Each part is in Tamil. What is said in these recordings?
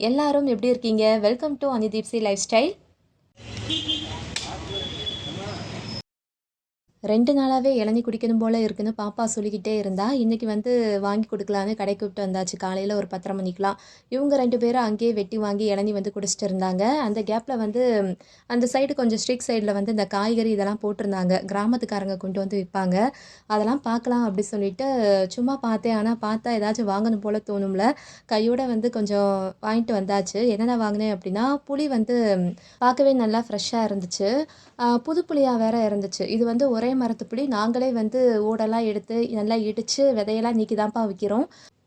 எல்லாரும் எப்படி இருக்கீங்க? வெல்கம் டு அனிதீப்சி லைஃப் ஸ்டைல். 2 நாளாவே இளநீ குடிக்கணும் போல இருக்குன்னு பாப்பா சொல்லிக்கிட்டே இருந்தா. இன்னைக்கு வாங்கி குடுக்கலான்னு கடைக்கு கூப்பிட்டு வந்தாச்சு. காலையில ஒரு 10:30 மணிக்கெல்லாம். இவங்க 2 பேரும் அங்கேயே வெட்டி வாங்கி இளநீ குடிச்சிட்டு இருந்தாங்க. அந்த கேப்ல அந்த சைடு கொஞ்சம் ஸ்ட்ரீட் சைடுல இந்த காய்கறி இதெல்லாம் போட்டிருந்தாங்க. கிராமத்துக்காரங்க கொண்டு வந்து விப்பாங்க. அதெல்லாம் பார்க்கலாம் அப்படி சொல்லிட்டு சும்மா பார்த்தேன். ஆனா பார்த்தா ஏதாச்சும் வாங்கணும் போல தோணும்ல. கையோட கொஞ்சம் வாங்கிட்டு வந்தாச்சு. என்னென்ன வாங்கினேன் அப்படின்னா, புளி பார்க்கவே நல்லா ஃப்ரெஷ்ஷா இருந்துச்சு. புது புளியா வேற இருந்துச்சு. இது ஒரே மரத்து புளி. நாங்களே ஓடெல்லாம் எடுத்து நல்லா இடிச்சு விதையெல்லாம் நீக்கி தான்ப்பா விக்கிறோம்.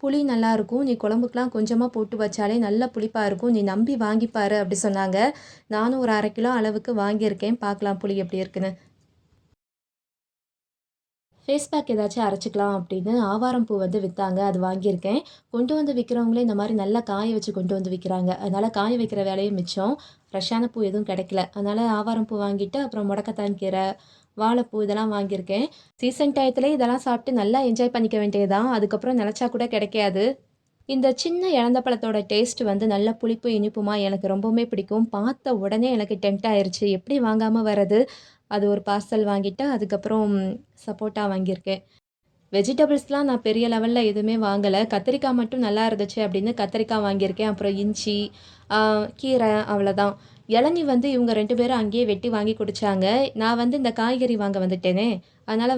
புளி நல்லாயிருக்கும். நீ குழம்புக்குலாம் கொஞ்சமா போட்டு வச்சாலே நல்ல புளிப்பா இருக்கும். நீ நம்பி வாங்கி பாரு அப்படி சொன்னாங்க. நானும் ஒரு 1/2 கிலோ அளவுக்கு வாங்கியிருக்கேன். பார்க்கலாம் புளி எப்படி இருக்குன்னு. ஃபேஸ் பேக் ஏதாச்சும் அரைச்சிக்கலாம் அப்படின்னு ஆவாரம் பூ வித்தாங்க. அது வாங்கியிருக்கேன். கொண்டு வந்து விக்கிறவங்களே இந்த மாரி நல்லா காய வச்சு கொண்டு வந்து விக்கிறாங்க. அதனால காய வைக்கிற வேலையும் மிச்சம். ஃப்ரெஷ்ஷான பூ எதுவும் கிடைக்கல. அதனால ஆவாரம் பூ வாங்கிட்டு, அப்புறம் முடக்கத்தான் கீரை, வாழைப்பூ இதெல்லாம் வாங்கியிருக்கேன். சீசன் டயத்திலே இதெல்லாம் சாப்பிட்டு நல்லா என்ஜாய் பண்ணிக்க வேண்டியது தான். அதுக்கப்புறம் நினச்சா கூட கிடைக்காது. இந்த சின்ன இழந்த பழத்தோட டேஸ்ட் நல்ல புளிப்பு, இனிப்புமா எனக்கு ரொம்பவுமே பிடிக்கும். பார்த்த உடனே எனக்கு டெம்ப்ட் ஆயிருச்சு. எப்படி வாங்காம வர்றது? அது ஒரு பார்சல் வாங்கிட்டு, அதுக்கப்புறம் சப்போட்டா வாங்கியிருக்கேன். வெஜிடபிள்ஸ்லாம் நான் பெரிய லெவல்ல எதுவுமே வாங்கல. கத்திரிக்காய் மட்டும் நல்லா இருந்துச்சு அப்படின்னு கத்திரிக்காய் வாங்கியிருக்கேன். அப்புறம் இஞ்சி, ஆ கீரை அவ்வளோதான். இளநீ இவங்க 2 பேரும் அங்கேயே வெட்டி வாங்கி குடிச்சாங்க. நான் இந்த காய்கறி வாங்க வந்துட்டேனே, அதனால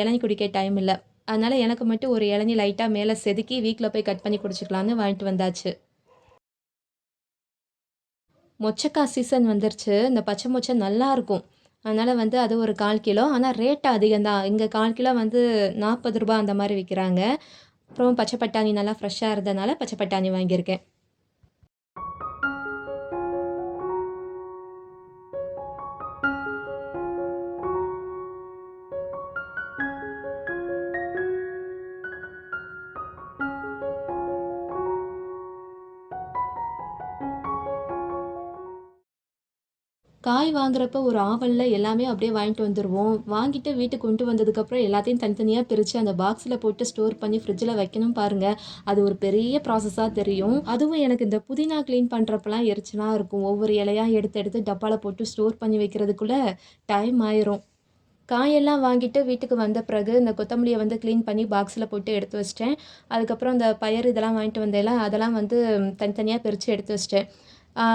இளநீ குடிக்க டைம் இல்ல. அதனால எனக்கு மட்டும் ஒரு இளநீ லைட்டா மேல செதுக்கி வீட்ல போய் கட் பண்ணி குடிச்சுக்கலான்னு வாங்கிட்டு வந்தாச்சு. மொச்சக்காய் சீசன் வந்துருச்சு. இந்த பச்சை மொச்சை நல்லாருக்கும். அதனால அது ஒரு 1/4 கிலோ. ஆனா ரேட் அதிகம் தான். இங்க 1/4 கிலோ ரூ. 40 அந்த மாரி விக்கிறாங்க. அப்புறம் பச்சை பட்டாணி நல்லா ஃப்ரெஷ்ஷா இருந்தனால பச்சை பட்டாணி வாங்கியிருக்கேன். காய் வாங்குறப்ப ஒரு ஆவல்ல எல்லாமே அப்படியே வாங்கிட்டு வந்துருவோம். வாங்கிட்டு வீட்டுக்கு கொண்டு வந்ததுக்கப்புறம் எல்லாத்தையும் தனித்தனியா பிரிச்சு அந்த பாக்ஸ்ல போட்டு ஸ்டோர் பண்ணி ஃப்ரிட்ஜ்ல வைக்கணும் பாருங்க. அது ஒரு பெரிய ப்ராசஸா தெரியும். அதுவும் எனக்கு இந்த புதினா கிளீன் பண்றப்பலாம் எரிச்சலா இருக்கும். ஒவ்வொரு இலையா எடுத்து எடுத்து டப்பால போட்டு ஸ்டோர் பண்ணி வைக்கிறதுக்குள்ள டைம் ஆயிரும். காயெல்லாம் வாங்கிட்டு வீட்டுக்கு வந்த பிறகு இந்த கொத்தமல்லிய கிளீன் பண்ணி பாக்ஸ்ல போட்டு எடுத்து வச்சுட்டேன். அதுக்கப்புறம் இந்த பயறு இதெல்லாம் வாங்கிட்டு வந்தேன்ல, அதெல்லாம் தனித்தனியா பிரிச்சு எடுத்து வச்சுட்டேன். ஆ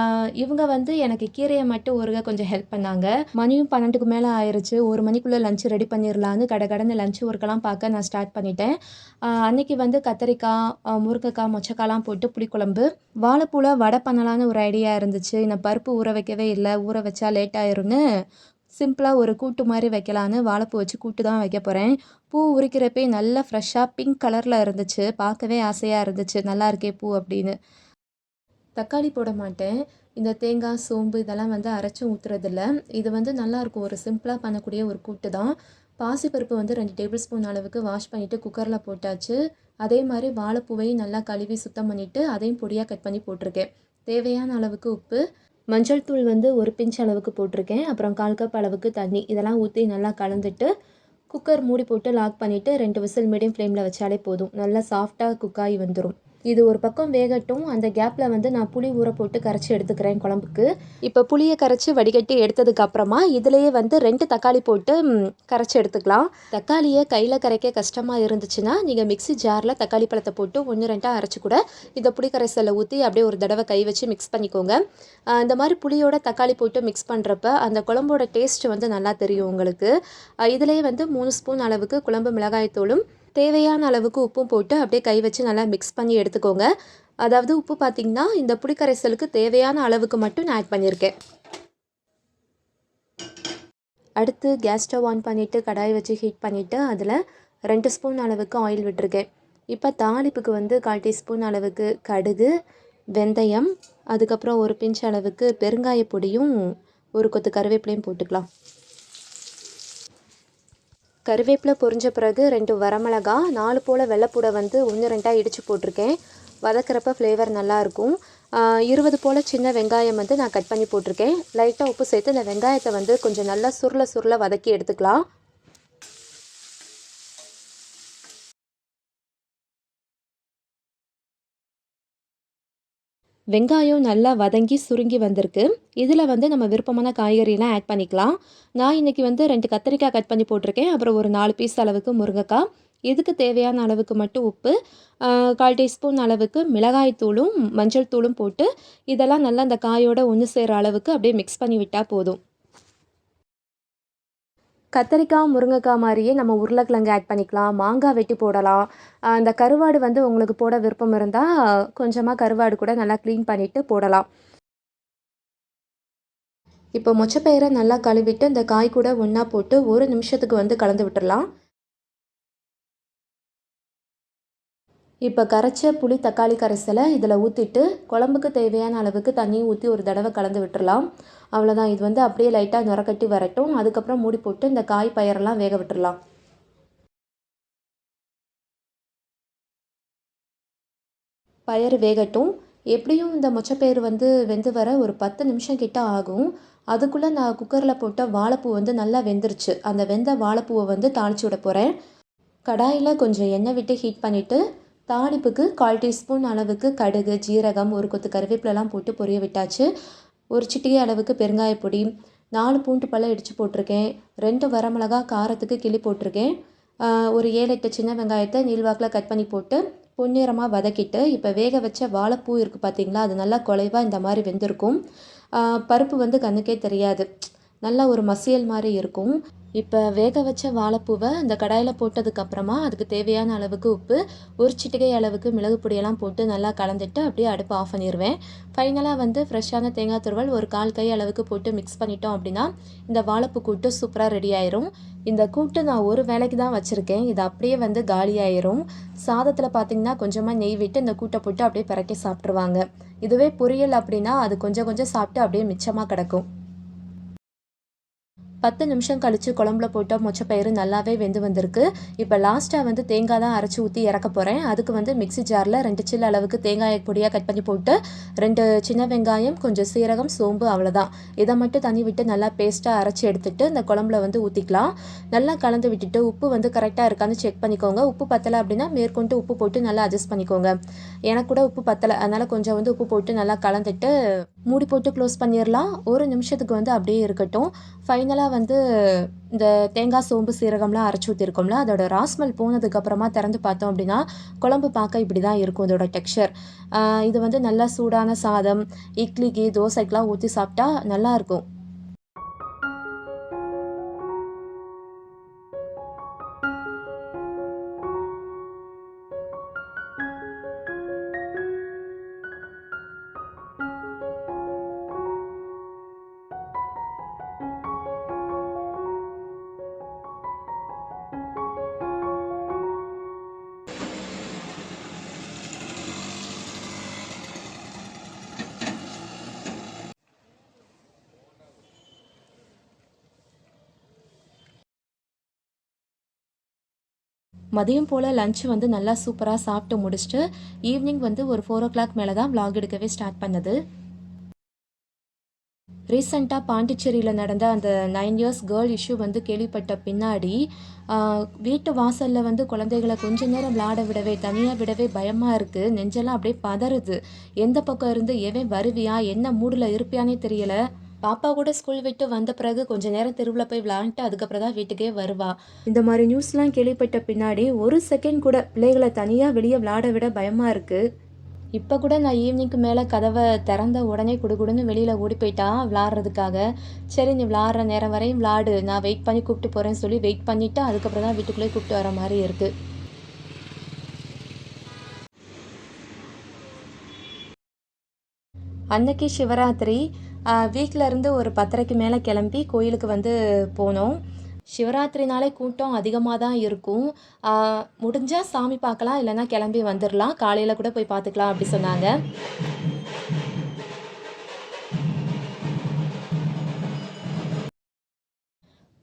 இவங்க எனக்கு கீரைய மட்டும் உருக கொஞ்சம் ஹெல்ப் பண்ணாங்க. மணியும் 12க்கு மேல ஆயிருச்சு. 1 மணிக்குள்ள லஞ்ச் ரெடி பண்ணிரலான்னு கடகடன்னு லஞ்ச் ஒர்க்கெல்லாம் பார்க்க நான் ஸ்டார்ட் பண்ணிட்டேன். அன்னைக்கு கத்தரிக்காய், முருங்கைக்காய், மொச்சக்காய்லாம் போட்டு புளிக்குழம்பு. வாழைப்பூல வடை பண்ணலான்னு ஒரு ஐடியா இருந்துச்சு. இந்த பருப்பு ஊற வைக்கவே இல்ல. ஊற வச்சா லேட் ஆயிரும்னு சிம்பிளா ஒரு கூட்டு மாரி வைக்கலான்னு வாழைப்பூ வச்சு கூட்டு தான் வைக்க போறேன். பூ உரிக்கிறப்பயே நல்லா ஃப்ரெஷ்ஷா பிங்க் கலர்ல இருந்துச்சு. பார்க்கவே ஆசையா இருந்துச்சு. நல்லா இருக்கே பூ அப்படின்னு. தக்காளி போட மாட்டேன். இந்த தேங்காய், சோம்பு இதெல்லாம் அரைச்சும் ஊத்துறதில்ல. இது நல்லாயிருக்கும். ஒரு சிம்பிளா பண்ணக்கூடிய ஒரு கூட்டு தான். பாசிப்பருப்பு 2 டேபிள் ஸ்பூன் அளவுக்கு வாஷ் பண்ணிட்டு குக்கர்ல போட்டாச்சு. அதே மாரி வாழைப்பூவையும் நல்லா கழுவி சுத்தம் பண்ணிட்டு, அதையும் பொடியா கட் பண்ணி போட்டிருக்கேன். தேவையான அளவுக்கு உப்பு, மஞ்சள் தூள் 1 பிஞ்ச் அளவுக்கு போட்டிருக்கேன். அப்புறம் 1/4 கப் அளவுக்கு தண்ணி. இதெல்லாம் ஊத்தி நல்லா கலந்துட்டு, குக்கர் மூடி போட்டு லாக் பண்ணிட்டு 2 விசில் மீடியம் ஃப்ளேம்ல வச்சாலே போதும். நல்லா சாஃப்ட்டா குக் ஆகி வந்துரும். இது ஒரு பக்கம் வேகட்டும். அந்த கேப்ல நான் புளி ஊற போட்டு கரைச்சி எடுத்துக்கிறேன் குழம்புக்கு. இப்போ புளியை கரைச்சி வடிகட்டி எடுத்ததுக்கு அப்புறமா இதுலயே 2 தக்காளி போட்டு கரைச்சி எடுத்துக்கலாம். தக்காளியை கையில் கரைக்க கஷ்டமாக இருந்துச்சுன்னா நீங்கள் மிக்ஸி ஜாரில் தக்காளி பழத்தை போட்டு 1, 2 அரைச்சி கூட இந்த புளி கரைசலை ஊற்றி அப்படியே ஒரு தடவை கை வச்சு மிக்ஸ் பண்ணிக்கோங்க. இந்த மாதிரி புளியோட தக்காளி போட்டு மிக்ஸ் பண்ணுறப்ப அந்த குழம்போட டேஸ்ட் நல்லா தெரியும் உங்களுக்கு. இதுலேயே 3 ஸ்பூன் அளவுக்கு குழம்பு மிளகாய்த்தூளும் தேவையான அளவுக்கு உப்பும் போட்டு அப்படியே கை வச்சு நல்லா மிக்ஸ் பண்ணி எடுத்துக்கோங்க. அதாவது உப்பு பார்த்திங்கன்னா இந்த புளிக்கரைசலுக்கு தேவையான அளவுக்கு மட்டும் நான் ஆட் பண்ணியிருக்கேன். அடுத்து கேஸ் ஸ்டவ் ஆன் பண்ணிவிட்டு கடாய் வச்சு ஹீட் பண்ணிவிட்டு அதில் 2 ஸ்பூன் அளவுக்கு ஆயில் விட்டுருக்கேன். இப்போ தாளிப்புக்கு 1/4 டீஸ்பூன் அளவுக்கு கடுகு, வெந்தயம், அதுக்கப்புறம் ஒரு பிஞ்ச் அளவுக்கு பெருங்காய பொடியும் ஒரு கொத்து கருவேப்பிலையும் போட்டுக்கலாம். கருவேப்பிலை பொரிஞ்ச பிறகு 2 வரமிளகா, 4 போல் வெள்ளைப்பூடை 1, 2 இடித்து போட்டிருக்கேன். வதக்கிறப்ப ஃப்ளேவர் நல்லாயிருக்கும். 20 போல் சின்ன வெங்காயம் நான் கட் பண்ணி போட்டிருக்கேன். லைட்டாக உப்பு சேர்த்து இந்த வெங்காயத்தை கொஞ்சம் நல்லா சுருள சுருள வதக்கி எடுத்துக்கலாம். வெங்காயம் நல்லா வதங்கி சுருங்கி வந்திருக்கு. இதில் வந்து நம்ம விருப்பமான காய்கறிலாம் ஆட் பண்ணிக்கலாம். நான் இன்றைக்கி வந்து 2 கத்திரிக்காய் கட் பண்ணி போட்டிருக்கேன். அப்புறம் ஒரு 4 பீஸ் அளவுக்கு முருங்கைக்காய். இதுக்கு தேவையான அளவுக்கு மட்டும் உப்பு, 1/4 டீஸ்பூன் அளவுக்கு மிளகாய் தூளும் மஞ்சள் தூளும் போட்டு இதெல்லாம் நல்லா அந்த காயோட ஒன்று சேர அளவுக்கு அப்படியே மிக்ஸ் பண்ணி விட்டால் போதும். கத்தரிக்காய், முருங்கைக்காய் மாதிரியே நம்ம உருளைக்கிழங்கு ஆட் பண்ணிக்கலாம். மாங்காய் வெட்டி போடலாம். இந்த கருவாடு வந்து உங்களுக்கு போட விருப்பம் இருந்தால் கொஞ்சமாக கருவாடு கூட நல்லா க்ளீன் பண்ணிவிட்டு போடலாம். இப்போ மொச்சப்பயிரை நல்லா கழுவிட்டு இந்த காய் கூட ஒன்றா போட்டு 1 நிமிஷத்துக்கு வந்து கலந்து விட்டுறலாம். இப்போ கரைச்ச புளி தக்காளி கரைசலை இதில் ஊற்றிட்டு குழம்புக்கு தேவையான அளவுக்கு தண்ணியும் ஊற்றி ஒரு தடவை கலந்து விட்டுறலாம். அவ்வளோதான். இது வந்து அப்படியே லைட்டாக நுரக்கட்டி வரட்டும். அதுக்கப்புறம் மூடி போட்டு இந்த காய் பயிரெல்லாம் வேக விட்டுறலாம். பயறு வேகட்டும். எப்படியும் இந்த மொச்சப்பயிறு வந்து வெந்து வர ஒரு 10 நிமிஷம் கிட்ட ஆகும். அதுக்குள்ளே நான் குக்கரில் போட்ட வாழைப்பூ வந்து நல்லா வெந்துருச்சு. அந்த வெந்த வாழைப்பூவை வந்து தாளித்து விட போகிறேன். கடாயில் கொஞ்சம் எண்ணெய் விட்டு ஹீட் பண்ணிவிட்டு தாளிப்புக்கு 1/4 டீஸ்பூன் அளவுக்கு கடுகு, ஜீரகம், ஒரு கொத்து கருவேப்பிலலாம் போட்டு பொரிய விட்டாச்சு. ஒரு சிட்டிகை அளவுக்கு பெருங்காயப்பொடி, 4 பூண்டு பல்ல இடித்து போட்டிருக்கேன். 2 வரமிளகா காரத்துக்கு கிள்ளி போட்டிருக்கேன். ஒரு 7, 8 சின்ன வெங்காயத்தை நீள்வாக்கில் கட் பண்ணி போட்டு பொன்னிறமாக வதக்கிட்டு இப்போ வேக வச்ச வாழைப்பூ இருக்குது பார்த்தீங்களா, அது நல்லா குலைவாக இந்த மாதிரி வெந்திருக்கும். பருப்பு வந்து கண்ணுக்கே தெரியாது, நல்லா ஒரு மசியல் மாதிரி இருக்கும். இப்போ வேக வச்ச வாழைப்பூவை இந்த கடாயில் போட்டதுக்கப்புறமா அதுக்கு தேவையான அளவுக்கு உப்பு, ஒரு சிட்டிகை அளவுக்கு மிளகு பொடியெல்லாம் போட்டு நல்லா கலந்துட்டு அப்படியே அடுப்பு ஆஃப் பண்ணிடுவேன். ஃபைனலாக வந்து ஃப்ரெஷ்ஷான தேங்காய் துருவல் ஒரு 1/4 கை அளவுக்கு போட்டு மிக்ஸ் பண்ணிட்டோம் அப்படின்னா இந்த வாழைப்பூ கூட்டு சூப்பராக ரெடி ஆயிரும். இந்த கூட்டு நான் ஒரு வேளைக்கு தான் வச்சுருக்கேன். இது அப்படியே வந்து காலியாயிரும். சாதத்தில் பார்த்திங்கன்னா கொஞ்சமாக நெய் விட்டு இந்த கூட்டை போட்டு அப்படியே பிரட்டி சாப்பிட்ருவாங்க. இதுவே பொரியல் அப்படின்னா அது கொஞ்சம் கொஞ்சம் சாப்பிட்டு அப்படியே மிச்சமாக கிடக்கும். 10 நிமிஷம் கழித்து குழம்புல போட்ட மொச்சப்பயிறு நல்லாவே வெந்து வந்திருக்கு. இப்போ லாஸ்ட்டாக வந்து தேங்காய் தான் அரைச்சி ஊற்றி இறக்க போகிறேன். அதுக்கு வந்து மிக்ஸி ஜாரில் 2 சில்லு அளவுக்கு தேங்காயை பொடியாக கட் பண்ணி போட்டு 2 சின்ன வெங்காயம், கொஞ்சம் சீரகம், சோம்பு, அவ்வளோதான். இதை மட்டும் தண்ணி விட்டு நல்லா பேஸ்ட்டாக அரைச்சி எடுத்துகிட்டு இந்த குழம்புல வந்து ஊற்றிக்கலாம். நல்லா கலந்து விட்டுட்டு உப்பு வந்து கரெக்டாக இருக்கான்னு செக் பண்ணிக்கோங்க. உப்பு பத்தலை அப்படின்னா மேற்கொண்டு உப்பு போட்டு நல்லா அட்ஜஸ்ட் பண்ணிக்கோங்க. எனக்கு கூட உப்பு பத்தலை, அதனால் கொஞ்சம் வந்து உப்பு போட்டு நல்லா கலந்துட்டு மூடி போட்டு க்ளோஸ் பண்ணிடலாம். 1 நிமிஷத்துக்கு வந்து அப்படியே இருக்கட்டும். ஃபைனலாக வந்து இந்த தேங்காய், சோம்பு, சீரகம்லாம் அரைச்சி ஊற்றிருக்கோம்ல, அதோட ராஸ்மெல் போனதுக்கப்புறமா திறந்து பார்த்தோம் அப்படின்னா குழம்பு பார்க்க இப்படி தான் இருக்கும் இதோட டெக்ஸ்சர். இது வந்து நல்லா சூடான சாதம், இட்லிக்கு, தோசைக்கெலாம் ஊற்றி சாப்பிட்டா நல்லாயிருக்கும். மதியம் போல் லஞ்ச் வந்து நல்லா சூப்பராக சாப்பிட்டு முடிச்சுட்டு ஈவினிங் வந்து ஒரு 4 மேலே தான் விலாக் எடுக்கவே ஸ்டார்ட் பண்ணது. ரீசெண்டாக பாண்டிச்சேரியில் நடந்த அந்த 9 இயர்ஸ் கேர்ள் இஷ்யூ வந்து கேள்விப்பட்ட பின்னாடி வீட்டு வாசலில் வந்து குழந்தைகளை கொஞ்ச நேரம் விளையாட விடவே, தனியாக விடவே பயமாக இருக்குது. நெஞ்செல்லாம் அப்படியே பதறுது. எந்த பக்கம் இருந்து எவன் வருவியா, என்ன மூடில் இருப்பியானே தெரியலை. பாப்பா கூட ஸ்கூல் விட்டு வந்த பிறகு கொஞ்ச நேரம் தெருவில் போய் விளையாண்டுட்டு அதுக்கப்புறம் தான் வீட்டுக்கே வருவா. இந்த மாதிரி நியூஸ்லாம் கேள்விப்பட்ட பின்னாடி ஒரு செகண்ட் கூட பிள்ளைகளை தனியாக வெளியே விளையாட விட பயமாக இருக்குது. இப்போ கூட நான் ஈவினிங்க்கு மேலே கதவை திறந்த உடனே குடுகுடுன்னு வெளியில் ஓடி போயிட்டா விளாட்றதுக்காக. சரி நீ விளாட்ற நேரம் வரையும் விளாடு, நான் வெயிட் பண்ணி கூப்பிட்டு போகிறேன்னு சொல்லி வெயிட் பண்ணிவிட்டு அதுக்கப்புறம் தான் வீட்டுக்குள்ளே கூப்பிட்டு வர மாதிரி இருக்குது. அன்னைக்கு சிவராத்திரி வீட்டில் இருந்து ஒரு 10:30க்கு மேலே கிளம்பி கோயிலுக்கு வந்து போனோம். சிவராத்திரினாலே கூட்டம் அதிகமாக தான் இருக்கும். முடிஞ்சால் சாமி பார்க்கலாம், இல்லைன்னா கிளம்பி வந்துடலாம். காலையில் கூட போய் பார்த்துக்கலாம் அப்படி சொன்னாங்க.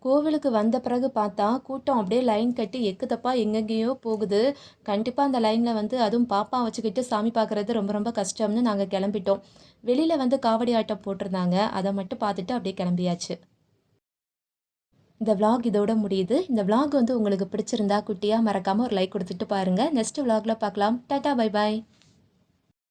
கோவிலுக்கு வந்த பிறகு பார்த்தா கூட்டம் அப்படியே லைன் கட்டி எக்கு தப்பா எங்கெங்கேயோ போகுது. கண்டிப்பாக அந்த லைனில் வந்து அதுவும் பாப்பா வச்சுக்கிட்டு சாமி பார்க்குறது ரொம்ப ரொம்ப கஷ்டம்னு நாங்கள் கிளம்பிட்டோம். வெளியில் வந்து காவடி ஆட்டம் போட்டிருந்தாங்க, அதை மட்டும் பார்த்துட்டு அப்படியே கிளம்பியாச்சு. இந்த விலாக் இதோட முடியுது. இந்த விலாக் வந்து உங்களுக்கு பிடிச்சிருந்தா குட்டியாக மறக்காமல் ஒரு லைக் கொடுத்துட்டு பாருங்கள். நெக்ஸ்ட் விலாகில் பார்க்கலாம். Tata, bye bye.